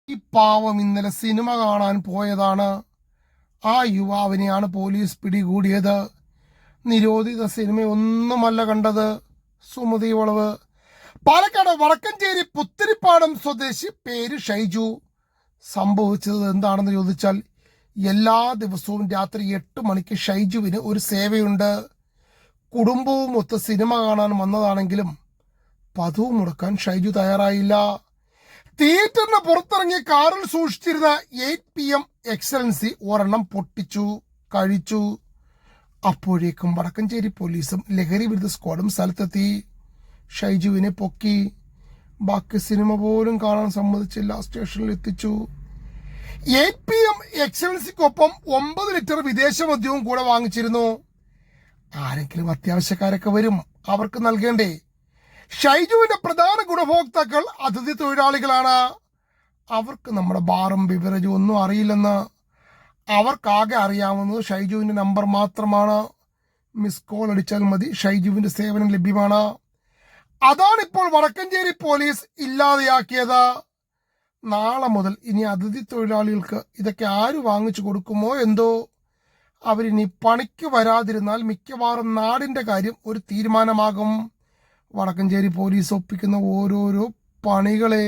ഈ പാവം ഇന്നലെ സിനിമ കാണാൻ പോയതാണ്. ആ യുവാവിനെയാണ് പോലീസ് പിടികൂടിയത്. നിരോധിത സിനിമയൊന്നുമല്ല കണ്ടത്. സുമതി വളവ്. പാലക്കാട് വടക്കഞ്ചേരി പുത്തിരിപ്പാടം സ്വദേശി, പേര് ഷൈജു. സംഭവിച്ചത് എന്താണെന്ന് ചോദിച്ചാൽ, എല്ലാ ദിവസവും രാത്രി 8 മണിക്ക് ഷൈജുവിന് ഒരു സേവയുണ്ട്. കുടുംബവും ഒത്ത് സിനിമ കാണാൻ വന്നതാണെങ്കിലും പതിവ് മുടക്കാൻ ഷൈജു തയ്യാറായില്ല. തിയേറ്ററിന് പുറത്തിറങ്ങിയ കാറിൽ സൂക്ഷിച്ചിരുന്ന 8 PM എക്സലൻസി ഒരെണ്ണം പൊട്ടിച്ചു കഴിച്ചു. അപ്പോഴേക്കും വടക്കഞ്ചേരി പോലീസും ലഹരി വിരുദ്ധ സ്ക്വാഡും സ്ഥലത്തെത്തി. ഷൈജുവിനെ പൊക്കി. ബാക്കി സിനിമ പോലും കാണാൻ സമ്മതിച്ചില്ല. സ്റ്റേഷനിൽ എത്തിച്ചു. 8 PM എക്സലൻസിക്കൊപ്പം 9 ലിറ്റർ വിദേശ മദ്യവും കൂടെ വാങ്ങിച്ചിരുന്നു. ആരെങ്കിലും അത്യാവശ്യക്കാരൊക്കെ വരും, അവർക്ക് നൽകേണ്ടേ? ഷൈജുവിന്റെ പ്രധാന ഗുണഭോക്താക്കൾ അതിഥി തൊഴിലാളികളാണ്. അവർക്ക് നമ്മുടെ ബാറും ബിവറേജും ഒന്നും അറിയില്ലെന്ന്. അവർക്കാകെ അറിയാവുന്നത് ഷൈജുവിന്റെ നമ്പർ മാത്രമാണ്. മിസ് കോൾ അടിച്ചാൽ മതി, ഷൈജുവിന്റെ സേവനം ലഭ്യമാണ്. അതാണിപ്പോൾ വടക്കഞ്ചേരി പോലീസ് ഇല്ലാതെയാക്കിയത്. നാളെ മുതൽ ഇനി അതിഥി തൊഴിലാളികൾക്ക് ഇതൊക്കെ ആര് വാങ്ങിച്ചു കൊടുക്കുമോ എന്തോ. അവരിനി പണിക്ക് വരാതിരുന്നാൽ മിക്കവാറും നാടിന്റെ കാര്യം ഒരു തീരുമാനമാകും. വടക്കഞ്ചേരി പോലീസ് ഒപ്പിക്കുന്ന ഓരോരോ പണികളെ.